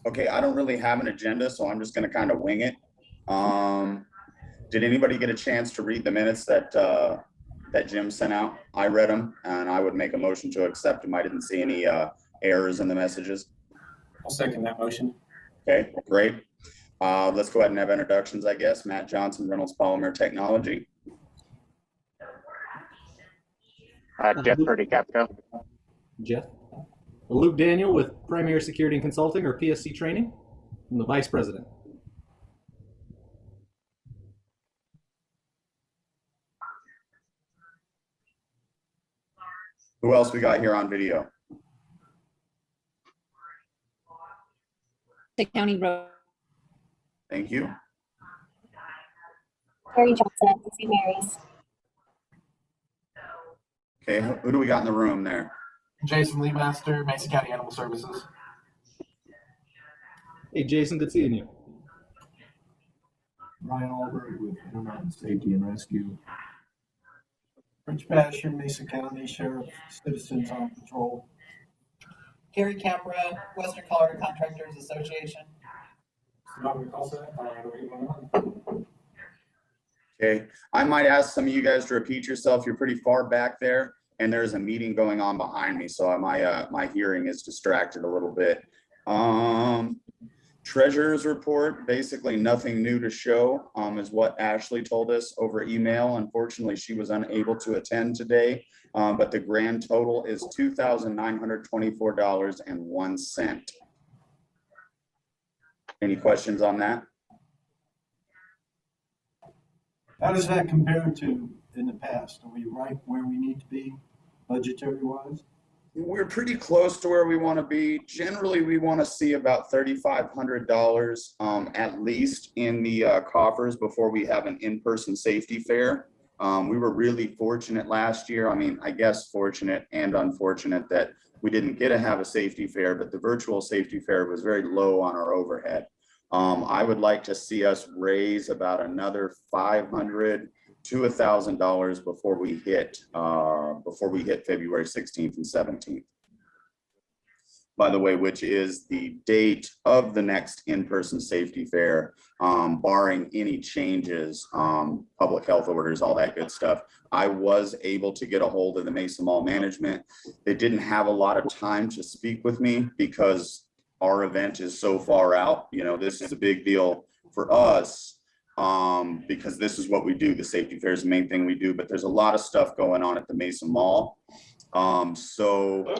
Okay, I don't really have an agenda, so I'm just going to kind of wing it. Did anybody get a chance to read the minutes that that Jim sent out? I read them, and I would make a motion to accept them. I didn't see any errors in the messages. I'll second that motion. Okay, great. Let's go ahead and have introductions, I guess. Matt Johnson, Reynolds Polymer Technology. Jeff Purdy, Capco. Jeff. Luke Daniel with Primary Security and Consulting, or PSC Training. I'm the Vice President. Who else we got here on video? The County Road. Thank you. Mary Johnson at St. Mary's. Okay, who do we got in the room there? Jason Lee Master, Mason County Animal Services. Hey, Jason, good seeing you. Ryan Albert with Intermountain Safety and Rescue. Rich Basher, Mason County Sheriff, Citizens on Patrol. Gary Capra, Western Colorado Contractors Association. Okay, I might ask some of you guys to repeat yourself. You're pretty far back there, and there's a meeting going on behind me, so my hearing is distracted a little bit. Treasurer's report, basically nothing new to show, is what Ashley told us over email. Unfortunately, she was unable to attend today, but the grand total is $2,924.01. Any questions on that? How does that compare to in the past? Are we right where we need to be budgetary wise? We're pretty close to where we want to be. Generally, we want to see about $3,500 at least in the coffers before we have an in-person safety fair. We were really fortunate last year. I mean, I guess fortunate and unfortunate that we didn't get to have a safety fair, but the virtual safety fair was very low on our overhead. I would like to see us raise about another $500 to $1,000 before we hit February 16th and 17th. By the way, which is the date of the next in-person safety fair, barring any changes, public health orders, all that good stuff. I was able to get a hold of the Mesa Mall management. They didn't have a lot of time to speak with me because our event is so far out. You know, this is a big deal for us because this is what we do. The safety fair is the main thing we do, but there's a lot of stuff going on at the Mesa Mall. So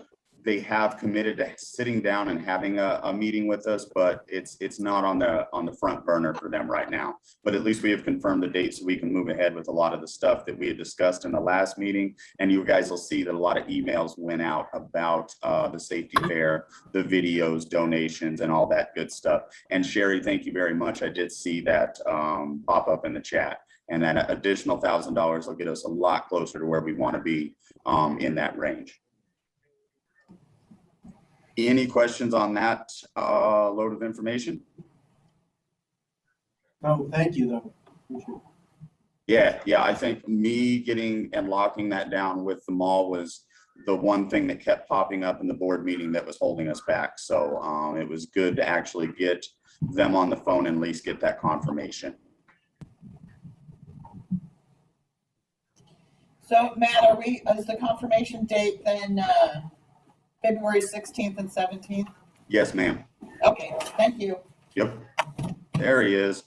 they have committed to sitting down and having a meeting with us, but it's not on the front burner for them right now. But at least we have confirmed the date so we can move ahead with a lot of the stuff that we had discussed in the last meeting. And you guys will see that a lot of emails went out about the safety fair, the videos, donations, and all that good stuff. And Sherry, thank you very much. I did see that pop up in the chat. And that additional $1,000 will get us a lot closer to where we want to be in that range. Any questions on that load of information? No, thank you though. Yeah, I think me getting and locking that down with the mall was the one thing that kept popping up in the board meeting that was holding us back. So it was good to actually get them on the phone and at least get that confirmation. So Matt, is the confirmation date then February 16th and 17th? Yes, ma'am. Okay, thank you. Yep, there he is.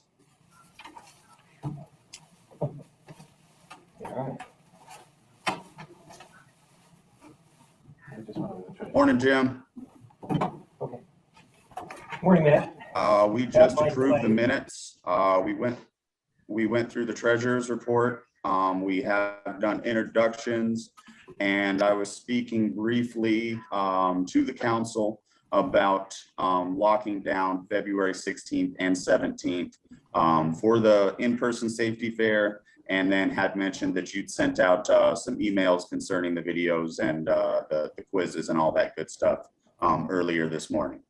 Morning, Jim. Okay. Morning, Matt. We just approved the minutes. We went through the treasurer's report. We have done introductions, and I was speaking briefly to the council about locking down February 16th and 17th for the in-person safety fair, and then had mentioned that you'd sent out some emails concerning the videos and the quizzes and all that good stuff earlier this morning.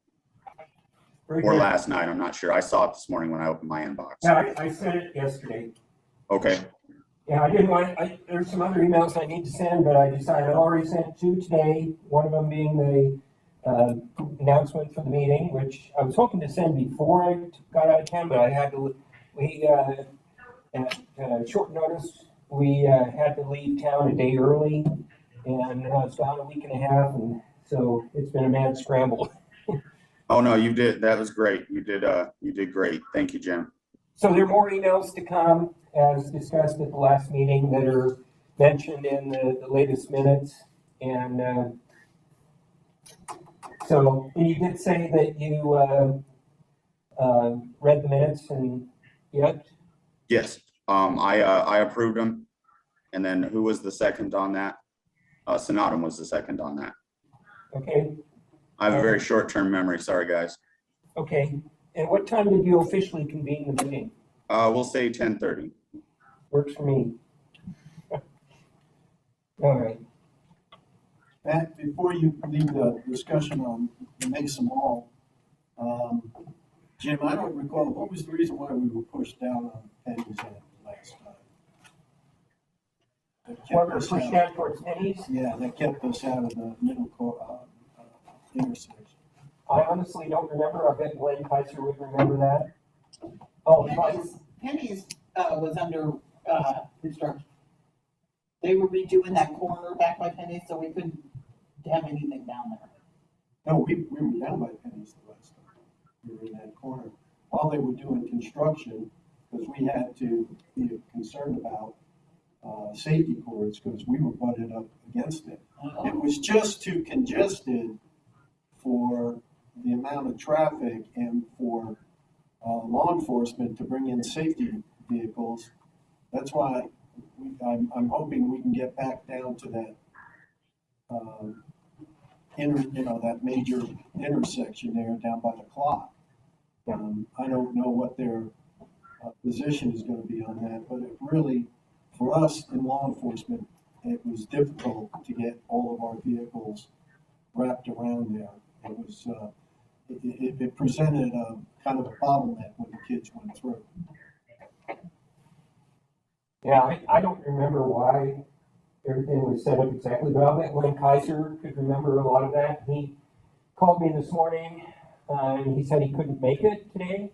Or last night, I'm not sure. I saw it this morning when I opened my inbox. Yeah, I sent it yesterday. Okay. Yeah, I didn't want, there's some other emails I need to send, but I decided I already sent two today, one of them being the announcement for the meeting, which I was hoping to send before I got out of town, but I had to, at short notice, we had to leave town a day early, and I was gone a week and a half, and so it's been a mad scramble. Oh, no, you did. That was great. You did great. Thank you, Jim. So there are more emails to come, as discussed at the last meeting, that are mentioned in the latest minutes. And so you did say that you read the minutes and yet? Yes, I approved them. And then who was the second on that? Sonatum was the second on that. Okay, I have a very short-term memory. Sorry, guys. okay. And what time did you officially convene the meeting? We'll say 10:30. Works for me. All right. Matt, before you leave the discussion on the Mesa Mall, Jim, I don't recall, what was the reason why we were pushed down on Penny's End last time? That kept What, we're us pushed out- down towards pennies? Yeah, that kept us out of the middle intersection. I honestly don't remember. I bet Glenn Kaiser would remember that. Oh, Penny's was under construction. They were redoing that corner back by Penny's, so we couldn't have anything down there. No, we were down by Penny's the last time. We were in that corner. While they were doing construction, because we had to be concerned about safety cords, because we were butted up against it. It was just too congested for the amount of traffic and for law enforcement to bring in safety vehicles. That's why I'm hoping we can get back down to that that major intersection there down by the clock. I don't know what their position is going to be on that, but it really, for us in law enforcement, it was difficult to get all of our vehicles wrapped around there. It was, it presented a kind of a bottleneck when the kids went through. yeah, I don't remember why everything was set up exactly, but I'll bet Glenn Kaiser could remember a lot of that. He called me this morning, and he said he couldn't make it today.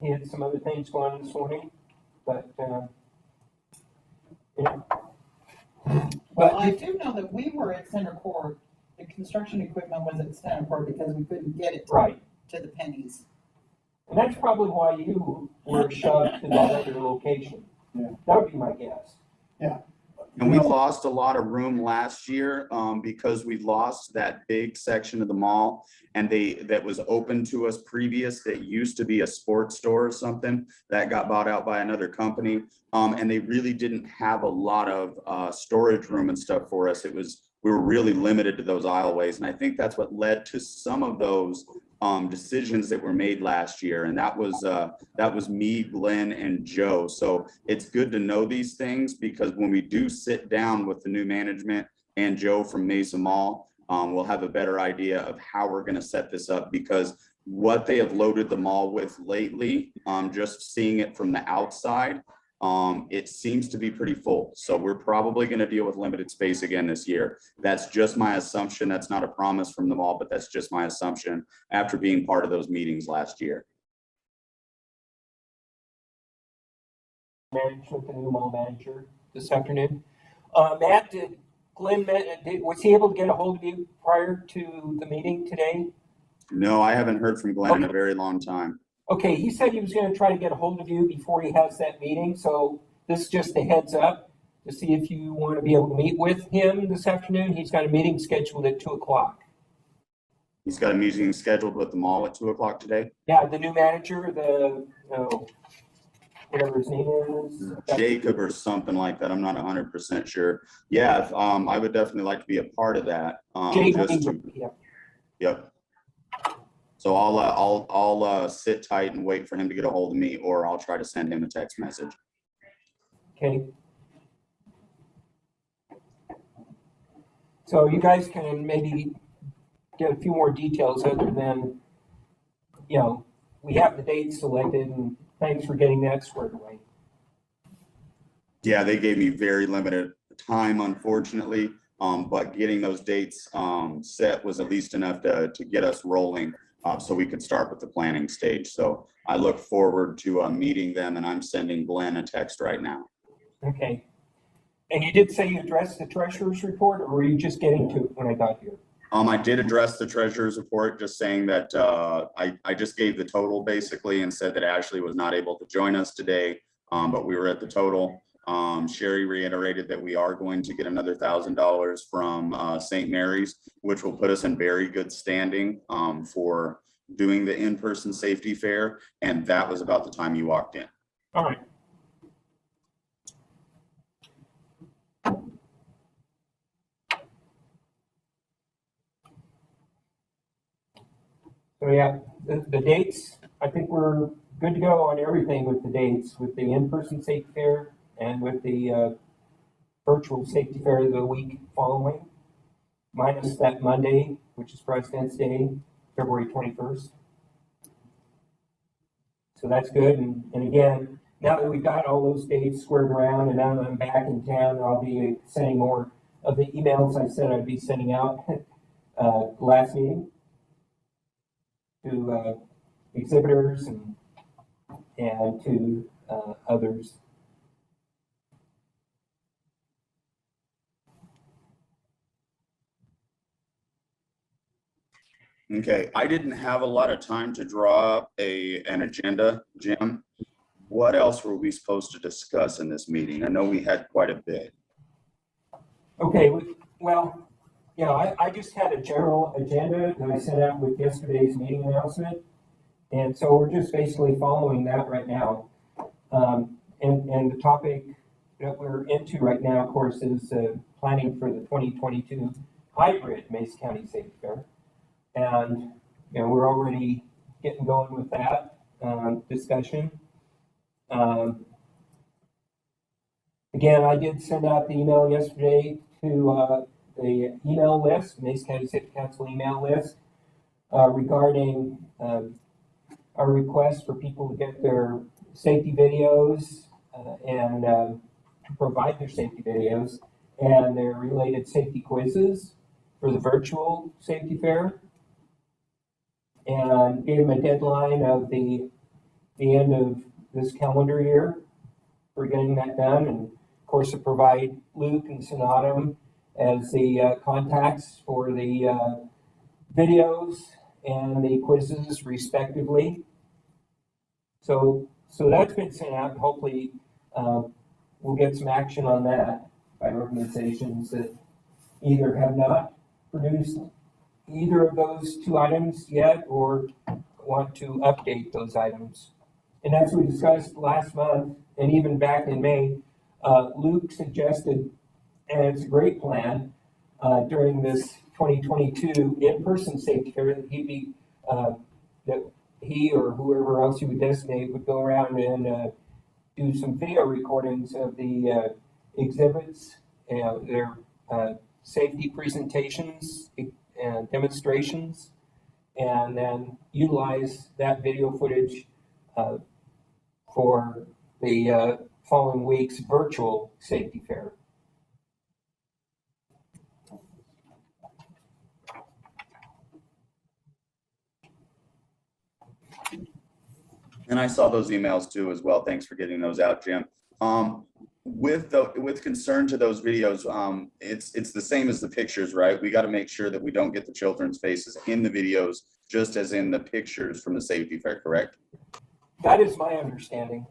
He had some other things going on this morning, but, yeah. Well, I do know that we were at Center Court, the construction equipment was at Center Court because we couldn't get it Right. to the Pennies. And that's probably why you were shoved to that other location. Yeah. That would be my guess. And we lost a lot of room last year because we lost that big section of the mall and that was open to us previous, that used to be a sports store or something that got bought out by another company. And they really didn't have a lot of storage room and stuff for us. We were really limited to those aisleways. And I think that's what led to some of those decisions that were made last year. And that was me, Glenn, and Joe. So it's good to know these things, because when we do sit down with the new management and Joe from Mesa Mall, we'll have a better idea of how we're going to set this up, because what they have loaded the mall with lately, just seeing it from the outside, it seems to be pretty full. So we're probably going to deal with limited space again this year. That's just my assumption. That's not a promise from the mall, but that's just my assumption after being part of those meetings last year. Management, the new mall manager this afternoon. Matt, did Glenn, was he able to get a hold of you prior to the meeting today? No, I haven't heard from Glenn in a very long time. Okay, he said he was going to try to get a hold of you before he has that meeting, so this is just a heads up to see if you want to be able to meet with him this afternoon. He's got a meeting scheduled at 2:00. He's got a meeting scheduled with the mall at 2:00 today. Yeah, the new manager, whatever his name is. Jacob or something like that. I'm not 100% sure. Yeah, I would definitely like to be a part of that. Yeah. Yep. So I'll sit tight and wait for him to get a hold of me, or I'll try to send him a text message. Okay. So you guys can maybe get a few more details other than, we have the date selected, and thanks for getting that squared away. Yeah, they gave me very limited time, unfortunately. But getting those dates set was at least enough to get us rolling so we could start with the planning stage. So I look forward to meeting them, and I'm sending Glenn a text right now. Okay. And you did say you addressed the treasurer's report, or were you just getting to it when I got here? I did address the treasurer's report, just saying that I just gave the total basically and said that Ashley was not able to join us today, but we were at the total. Sherry reiterated that we are going to get another $1,000 from St. Mary's, which will put us in very good standing for doing the in-person safety fair. And that was about the time you walked in. All right. So yeah, the dates, I think we're good to go on everything with the dates, with the in-person safety fair and with the virtual safety fair the week following, minus that Monday, which is President's Day, February 21st. So that's good. And again, now that we've got all those dates squared around and now that I'm back in town, I'll be sending more of the emails I said I'd be sending out last meeting to exhibitors and to others. Okay, I didn't have a lot of time to draw up an agenda, Jim. What else were we supposed to discuss in this meeting? I know we had quite a bit. Okay, well, you know, I just had a general agenda that I sent out with yesterday's meeting announcement. And so we're just basically following that right now. And the topic that we're into right now, of course, is planning for the 2022 hybrid Mesa County Safety Fair. And, you know, we're already getting going with that discussion. Again, I did send out the email yesterday to the email list, Mesa County Safety Council email list, regarding our request for people to get their safety videos and to provide their safety videos and their related safety quizzes for the virtual safety fair. And gave them a deadline of the end of this calendar year for getting that done. And of course, to provide Luke and Sonatum as the contacts for the videos and the quizzes respectively. So that's been sent out, and hopefully we'll get some action on that by organizations that either have not produced either of those two items yet or want to update those items. And as we discussed last month and even back in May, Luke suggested, and it's a great plan, during this 2022 in-person safety fair that that he or whoever else he would designate would go around and do some video recordings of the exhibits, their safety presentations and demonstrations, and then utilize that video footage for the following week's virtual safety fair. And I saw those emails too as well. Thanks for getting those out, Jim. With concern to those videos, it's the same as the pictures, right? We got to make sure that we don't get the children's faces in the videos, just as in the pictures from the safety fair, correct? That is my understanding.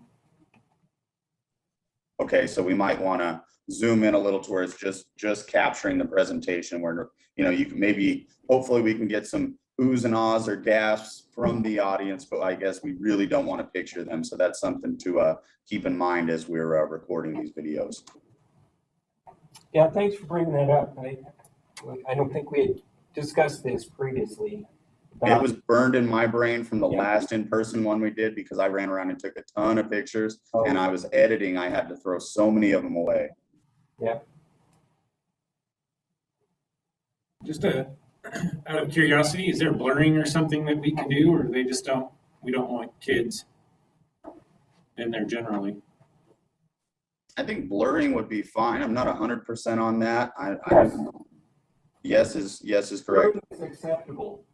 Okay, so we might want to zoom in a little to where it's just capturing the presentation where, you know, you can maybe, hopefully we can get some oohs and ahs or gasps from the audience, but I guess we really don't want to picture them. So that's something to keep in mind as we're recording these videos. Yeah, thanks for bringing that up. I don't think we had discussed this previously. It was burned in my brain from the last in-person one we did because I ran around and took a ton of pictures and I was editing. I had to throw so many of them away. Yeah. Just out of curiosity, is there blurring or something that we can do, or they just we don't want kids in there generally? I think blurring would be fine. I'm not 100% on that. Yes. Yes is correct. Blurring is acceptable.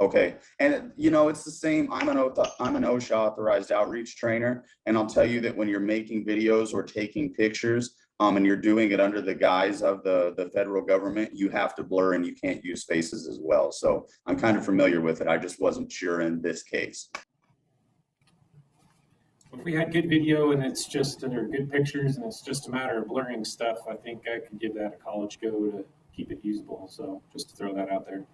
Okay, and you know, it's the same. I'm an OSHA authorized outreach trainer, and I'll tell you that when you're making videos or taking pictures, and you're doing it under the guise of the federal government, you have to blur and you can't use faces as well. So I'm kind of familiar with it. I just wasn't sure in this case. If we had good video and it's just, or good pictures and it's just a matter of blurring stuff, I think I could give that a college go to keep it usable. So just to throw that out there.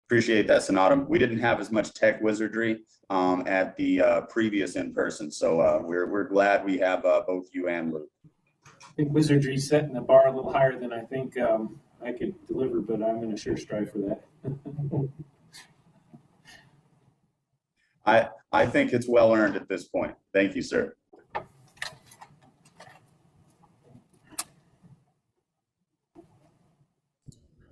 Appreciate that, Sonatum. We didn't have as much tech wizardry at the previous in-person, so we're glad we have both you and Luke. I think wizardry setting the bar a little higher than I think I could deliver, but I'm going to sure strive for that. I think it's well earned at this point. Thank you, sir.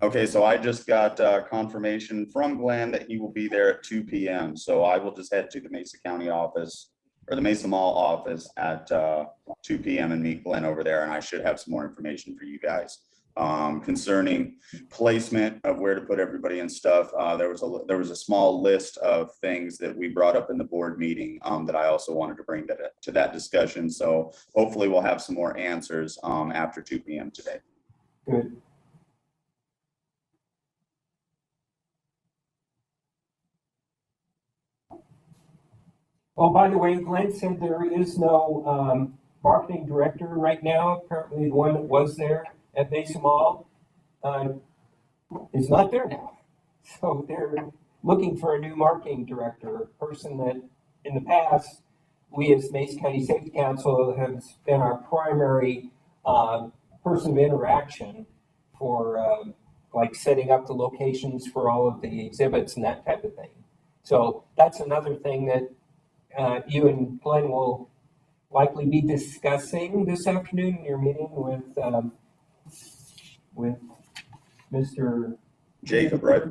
Okay, so I just got confirmation from Glenn that he will be there at 2 p.m. So I will just head to the Mesa County office or the Mesa Mall office at 2 p.m. and meet Glenn over there. And I should have some more information for you guys concerning placement of where to put everybody and stuff. There was a small list of things that we brought up in the board meeting that I also wanted to bring to that discussion. So hopefully we'll have some more answers after 2 p.m. today. Good. Oh, by the way, Glenn said there is no marketing director right now. Apparently the one that was there at Mesa Mall is not there now. So they're looking for a new marketing director, a person that in the past, we as Mesa County Safety Council have been our primary person of interaction for like setting up the locations for all of the exhibits and that type of thing. So that's another thing that you and Glenn will likely be discussing this afternoon in your meeting with Mr. Jacob, right?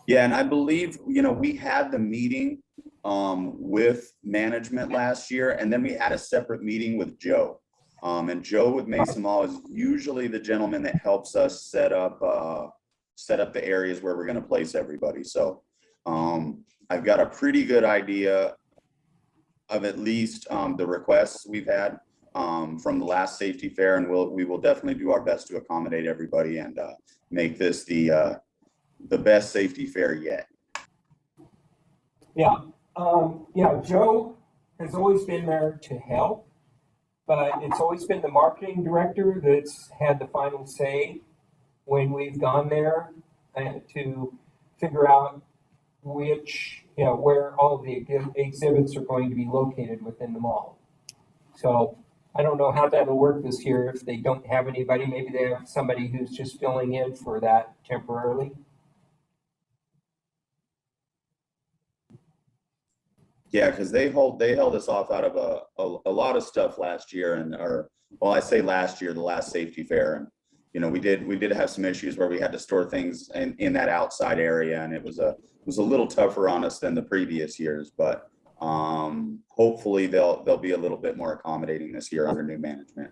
Yeah, and I believe, you know, we had the meeting with management last year, and then we had a separate meeting with Joe. And Joe with Mesa Mall is usually the gentleman that helps us set up the areas where we're going to place everybody. So I've got a pretty good idea of at least the requests we've had from the last safety fair, and we will definitely do our best to accommodate everybody and make this the best safety fair yet. Yeah, Joe has always been there to help, but it's always been the marketing director that's had the final say when we've gone there to figure out where all of the exhibits are going to be located within the mall. So I don't know how that'll work this year if they don't have anybody. Maybe they have somebody who's just filling in for that temporarily. Yeah, because they held us off out of a lot of stuff last year, I say last year, the last safety fair, and you know, we did have some issues where we had to store things in that outside area, and it was a little tougher on us than the previous years, but hopefully they'll be a little bit more accommodating this year under new management.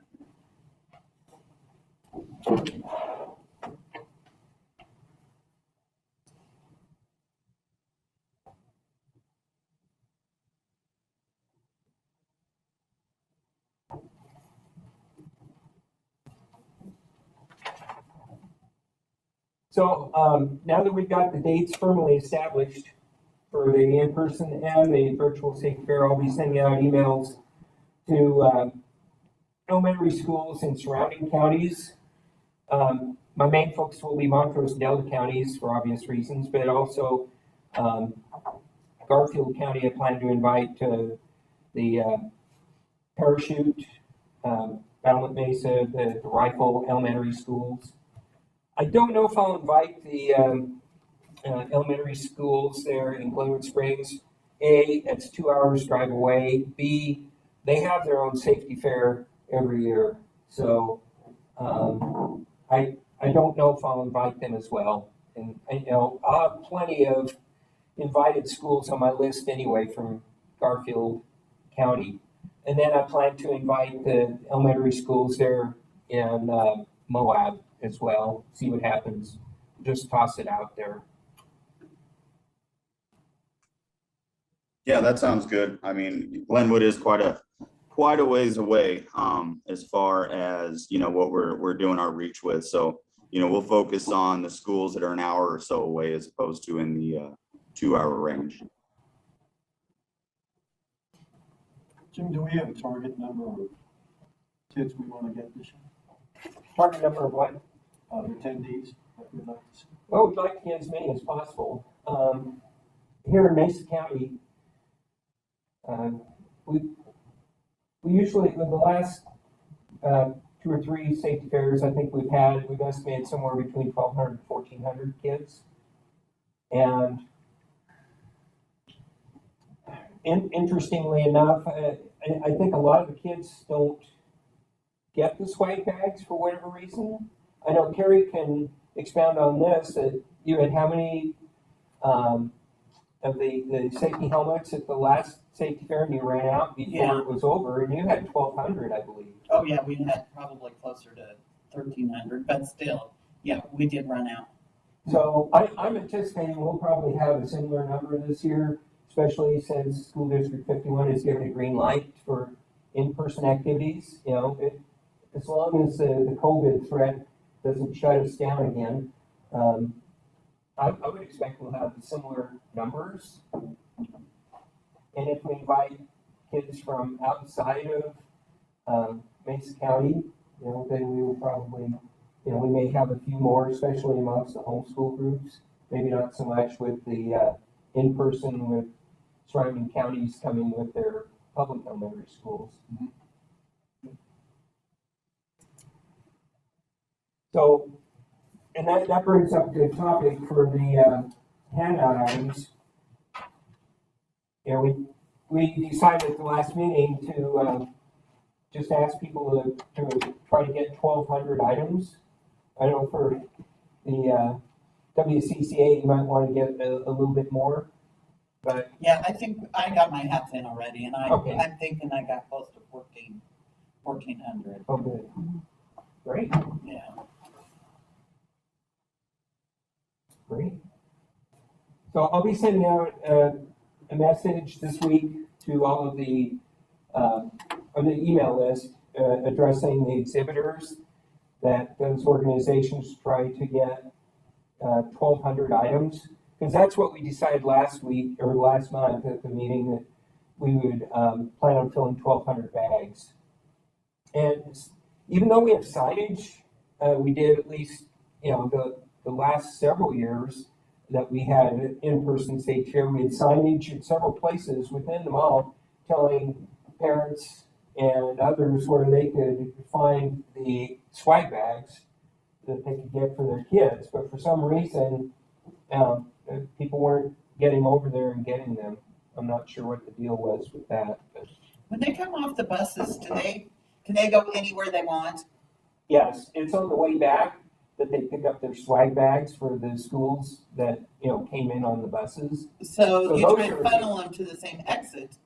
So now that we've got the dates firmly established for the in-person and the virtual safety fair, I'll be sending out emails to elementary schools in surrounding counties. My main focus will be Montrose and Delta counties for obvious reasons, but also Garfield County. I plan to invite the Parachute, Battlement Mesa, the Rifle elementary schools. I don't know if I'll invite the elementary schools there in Glenwood Springs. A, it's 2 hours drive away. B, they have their own safety fair every year. So I don't know if I'll invite them as well. And I'll have plenty of invited schools on my list anyway from Garfield County. And then I plan to invite the elementary schools there in Moab as well, see what happens. Just toss it out there. Yeah, that sounds good. I mean, Glenwood is quite a ways away, as far as, what we're doing our reach with. So, we'll focus on the schools that are an hour or so away as opposed to in the 2-hour range. Jim, do we have a target number of kids we want to get this year? Target number of what? Attendees that we'd like to see. Well, we'd like to get as many as possible. Here in Mesa County, we usually, with the last 2 or 3 safety fairs, I think we've estimated somewhere between 1,200 and 1,400 kids. And interestingly enough, I think a lot of the kids don't get the swag bags for whatever reason. I know Carrie can expound on this, that you had how many of the safety helmets at the last safety fair, and you ran out before it was over, and you had 1,200, I believe. Oh, yeah, we had probably closer to 1,300, but still, yeah, we did run out. So I'm anticipating we'll probably have a similar number this year, especially since School District 51 has given a green light for in-person activities. As long as the COVID threat doesn't shut us down again, I would expect we'll have similar numbers. And if we invite kids from outside of Mesa County, then we will probably, we may have a few more, especially amongst the homeschool groups. Maybe not so much with the in-person with surrounding counties coming with their public elementary schools. So, and that brings up the topic for the handout items. We decided at the last meeting to just ask people to try to get 1,200 items. I know for the WCCA, you might want to get a little bit more, but Yeah, I think I got my hats in already, and Okay. I'm thinking I got close to 1,400. oh, good. Great, Yeah. great. So I'll be sending out a message this week to all of the on the email list addressing the exhibitors that those organizations try to get 1,200 items, because that's what we decided last week or last month at the meeting, that we would plan on filling 1,200 bags. And even though we have signage, we did at least the last several years that we had an in-person state fair, we had signage in several places within the mall telling parents and others where they could find the swag bags that they could get for their kids. But for some reason, people weren't getting over there and getting them. I'm not sure what the deal was with that. But When they come off the buses, can they go anywhere they want? yes, it's on the way back that they pick up their swag bags for the schools that came in on the buses. So you those try to are- funnel them to the same exit.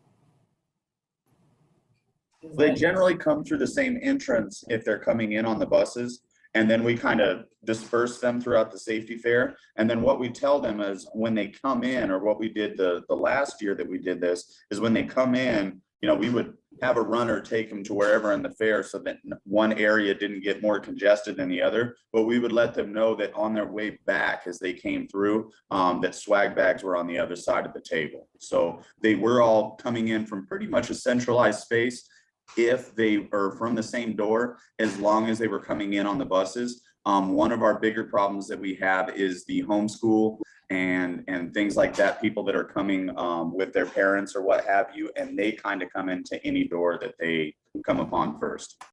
Is They that- generally come through the same entrance if they're coming in on the buses. And then we kind of disperse them throughout the safety fair. And then what we tell them is when they come in, or what we did the last year that we did this, is when they come in, we would have a runner take them to wherever in the fair so that one area didn't get more congested than the other. But we would let them know that on their way back as they came through, that swag bags were on the other side of the table. So they were all coming in from pretty much a centralized space if they are from the same door, as long as they were coming in on the buses. One of our bigger problems that we have is the homeschool and things like that, people that are coming with their parents or what have you, and they kind of come into any door that they come upon first.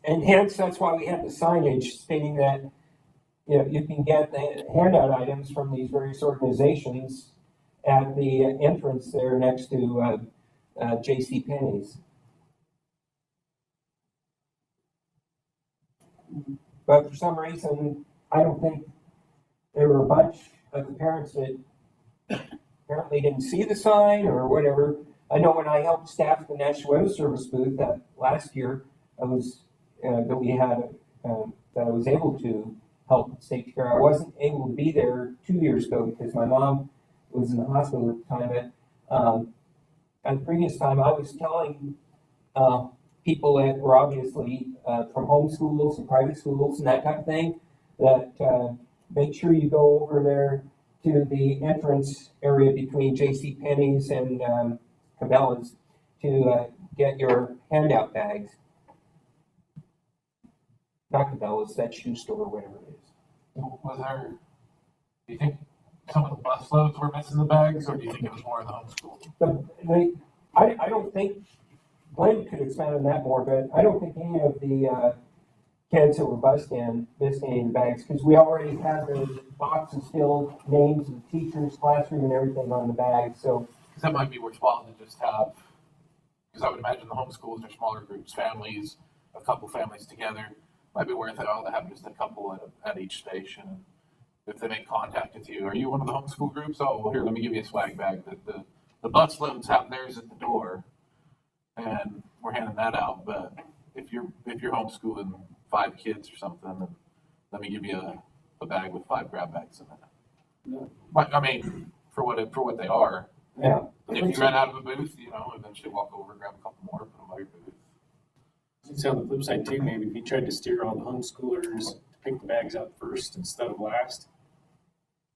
And hence, that's why we have the signage stating that you can get the handout items from these various organizations at the entrance there next to J.C. Penney's. But for some reason, I don't think there were a bunch of the parents that apparently didn't see the sign or whatever. I know when I helped staff the National Weather Service booth that last year, I was, that we had, that I was able to help with safety car. I wasn't able to be there 2 years ago because my mom was in the hospital at the time, but, at the previous time, I was telling, people that were obviously, from home schools and private schools and that type of thing, that, make sure you go over there to the entrance area between J.C. Penney's and, Cabela's to, get your handout bags. Not Cabela's, that shoe store or whatever it is. Was there, do you think some of the bus loads were missing the bags, or do you think it was more of the homeschool? I don't think, Glenn could expand on that more, but I don't think any of the kids that were bussed in missed any of the bags, because we already had the boxes filled, names of the teachers, classroom, and everything on the bags, so. Because that might be worthwhile to just have, because I would imagine the homeschools are smaller groups, families, a couple families together. Might be worth it all to have just a couple at each station. If they make contact with you, are you one of the homeschool groups? Oh, well, here, let me give you a swag bag. The bus loads have theirs at the door, and we're handing that out. But if you're homeschooling 5 kids or something, then let me give you a bag with 5 grab bags in it. Yeah. But, I mean, for what they are. Yeah. And if you run out of a booth, eventually walk over, grab a couple more, put them by your booth. It's on the flip side too, maybe if you tried to steer all the homeschoolers to pick the bags up first instead of last.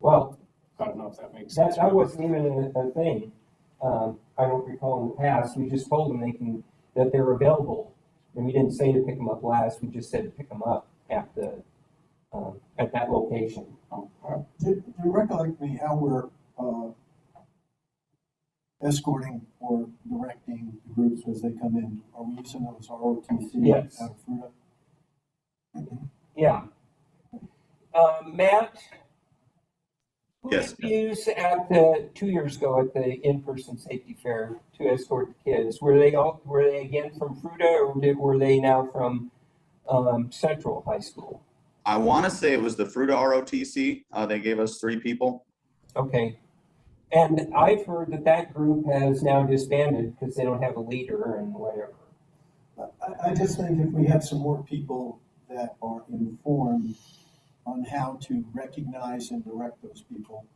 Well, I don't know if that makes sense. that wasn't even a thing. I don't recall in the past, we just told them that they're available. And we didn't say to pick them up last, we just said to pick them up at that location. Do you recollect me how we're escorting or directing the groups as they come in? Are we using those ROTC Yes. out of Fruta? Yeah. Matt? Who Yes. did you use 2 years ago at the in-person safety fair to escort the kids? Were they again from Fruta, or were they now from Central High School? I want to say it was the Fruta ROTC. They gave us 3 people. Okay. And I've heard that group has now disbanded because they don't have a leader and whatever. I just think if we have some more people that are informed on how to recognize and direct those people,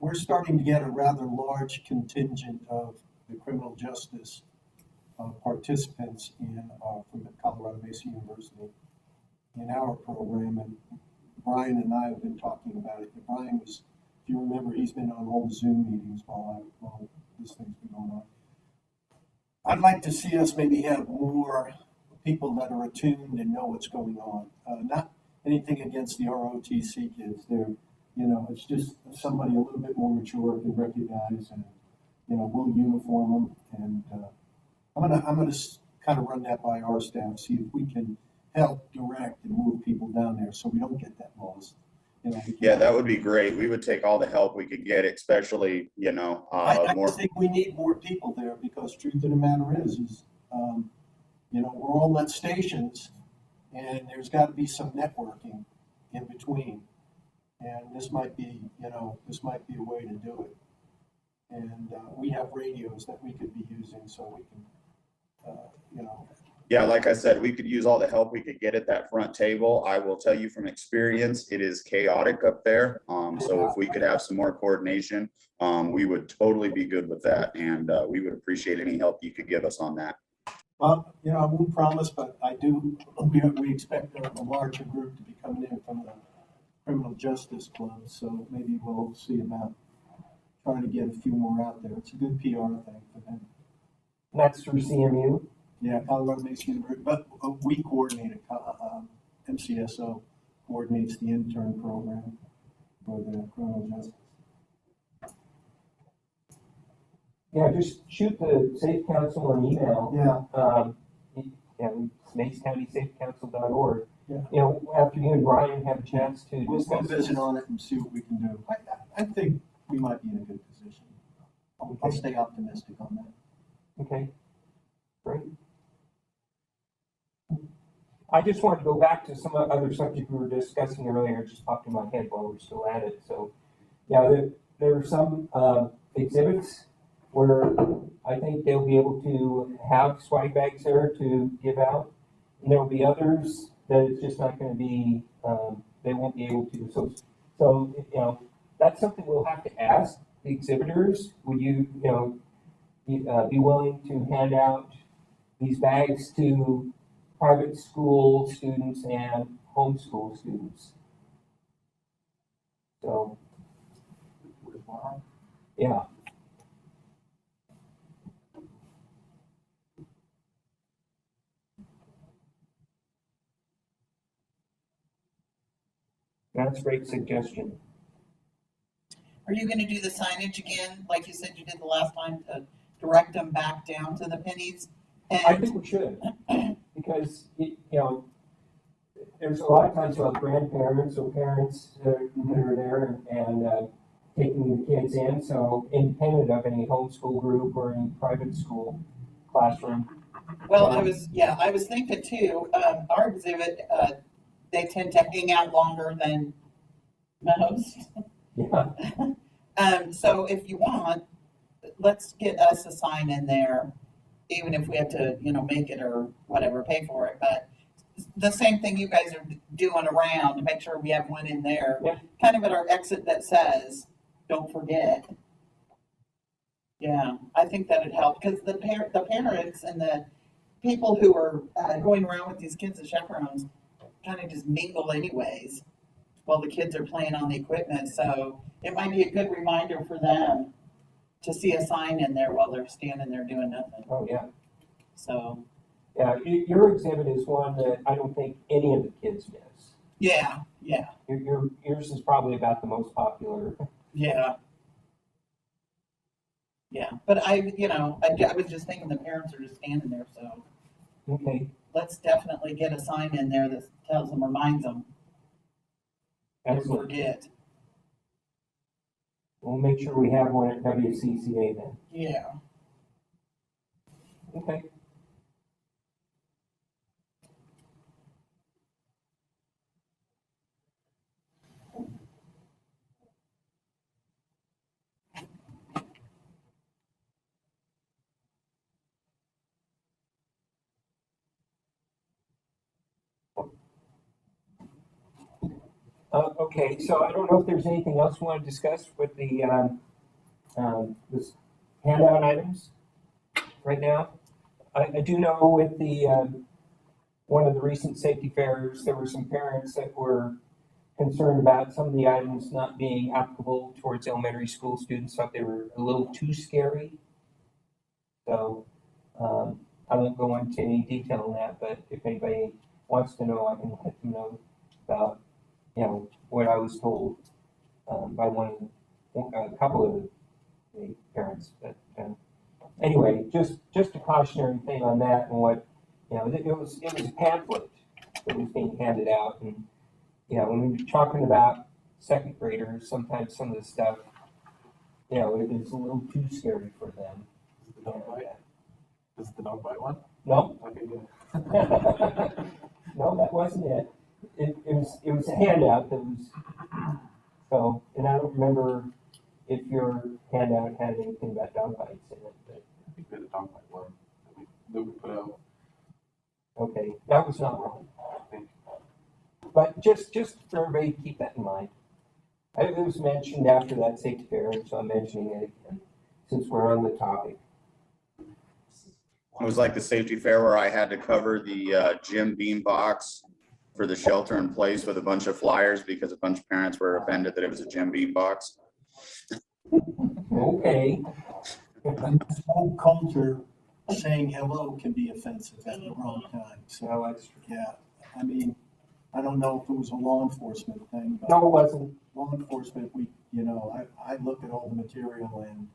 we're starting to get a rather large contingent of the criminal justice participants from the Colorado Mesa University in our program. And Brian and I have been talking about it. And Brian was, if you remember, he's been on all the Zoom meetings while this thing's been going on. I'd like to see us maybe have more people that are attuned and know what's going on. Not anything against the ROTC kids. They're, it's just somebody a little bit more mature can recognize, and we'll uniform them. And I'm gonna kind of run that by our staff, see if we can help direct and move people down there so we don't get that lost. Yeah, that would be great. We would take all the help we could get, especially, I more. think we need more people there, because truth of the matter is we're all at stations, and there's got to be some networking in between. And this might be a way to do it. And we have radios that we could be using, so we can, Yeah, like I said, we could use all the help we could get at that front table. I will tell you from experience, it is chaotic up there. So if we could have some more coordination, we would totally be good with that. And we would appreciate any help you could give us on that. Well, I won't promise, but we expect a larger group to be coming in from the criminal justice club. So maybe we'll see about trying to get a few more out there. It's a good PR thing for them. That's through CMU. Yeah, Colorado Mesa University, but we coordinate it. MCSO coordinates the intern program for the criminal justice. Yeah, just shoot the Safe Council an email. Yeah. MaceCountySafeCouncil.org. Yeah. After you and Brian have a chance to We'll discuss visit this. on it and see what we can do. I think we might be in a good position. I'll stay optimistic on that. Okay, great. I just wanted to go back to some other subject we were discussing earlier. It just popped in my head while we we're still at it. So, yeah, there are some exhibits where I think they'll be able to have swag bags there to give out. And there will be others that it's just not going to be, they won't be able to. So, you know, that's something we'll have to ask the exhibitors. Would you, be willing to hand out these bags to private school students and homeschool students? So, yeah. That's a great suggestion. Are you gonna do the signage again, like you said you did the last time, to direct them back down to the pennies? I And, think we should, because, there's a lot of times about grandparents or parents that are there and taking the kids in, so independent of any homeschool group or any private school classroom. well, I was thinking too, our exhibit, they tend to hang out longer than most. Yeah, So if you want, let's get us a sign in there, even if we have to, make it or whatever, pay for it. But the same thing you guys are doing around, to make sure we have one in there, Yeah. kind of at our exit that says, "Don't forget." Yeah, I think that'd help, because the parents and the people who are going around with these kids as chaperones kind of just mingle anyways while the kids are playing on the equipment. So it might be a good reminder for them to see a sign in there while they're standing there doing nothing. oh, yeah. So, Yeah, your exhibit is one that I don't think any of the kids miss. yeah. Yours is probably about the most popular. Yeah. But I was just thinking the parents are just standing there, so Okay, let's definitely get a sign in there that tells them, reminds them, don't excellent. forget. We'll make sure we have one at WCCA then. Yeah. Okay. Okay, so I don't know if there's anything else we want to discuss with the this handout items right now. I do know with the one of the recent safety fairs, there were some parents that were concerned about some of the items not being applicable towards elementary school students, thought they were a little too scary. So I won't go into any detail on that, but if anybody wants to know, I can let them know about what I was told by a couple of the parents. But anyway, just a cautionary thing on that, and what it was a pamphlet that was being handed out, and when you're talking about second graders, sometimes some of the stuff, it is a little too scary for them. Is it the dog bite? Is it the dog bite one? No, Okay, good. no, that wasn't it. It was a handout that was, so, and I don't remember if your handout had anything about dog bites in it, but, I think we had a dog bite one that we put out. okay, that was not wrong. I think. But just for everybody to keep that in mind. It was mentioned after that safety fair, and so I'm mentioning it again, since we're on the topic. It was like the safety fair where I had to cover the gym beam box for the shelter in place with a bunch of flyers because a bunch of parents were offended that it was a gym beam box. Okay, And this whole culture, saying hello can be offensive at the wrong time. So, so that's, yeah, I mean, I don't know if it was a law enforcement thing, but no, it wasn't. law enforcement, I look at all the material and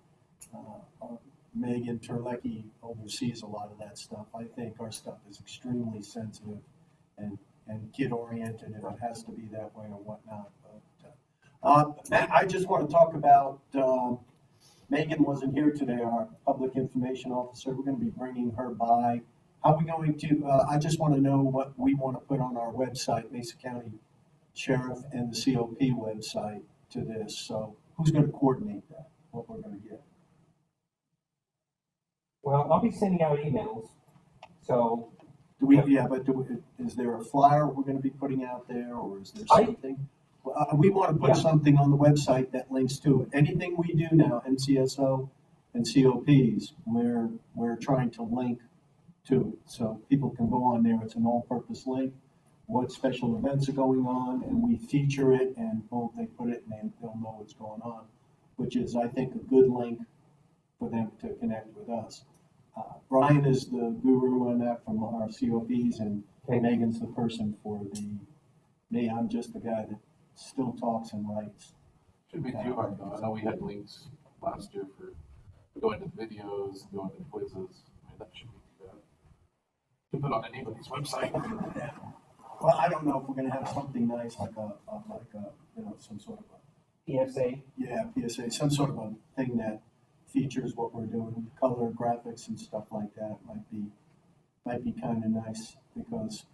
Megan Terlecki oversees a lot of that stuff. I think our stuff is extremely sensitive and kid-oriented, if it has to be that way or whatnot. But I just want to talk about, Megan wasn't here today, our public information officer. We're going to be bringing her by. How are we going to, I just want to know what we want to put on our website, Mesa County Sheriff and the COP website to this. So who's gonna coordinate that, what we're gonna get? Well, I'll be sending out emails, so Do we, yeah, but is there a flyer we're gonna be putting out there, or is there I- something? Well, we wanna put Yeah. something on the website that links to it. Anything we do now, MCSO and COPs, we're trying to link to it. So people can go on there, it's an all-purpose link, what special events are going on, and we feature it, and boom, they put it, and they'll know what's going on, which is, I think, a good link for them to connect with us. Brian is the guru on that from our COPs, and Megan's the person for me, I'm just the guy that still talks and writes. Should be too hard though. I know we had links last year for going to the videos, going to the quizzes. I mean, that should be too bad to put on anybody's website. Well, I don't know if we're gonna have something nice like some sort of PSA. PSA, some sort of a thing that features what we're doing, color graphics and stuff like that might be kind of nice, because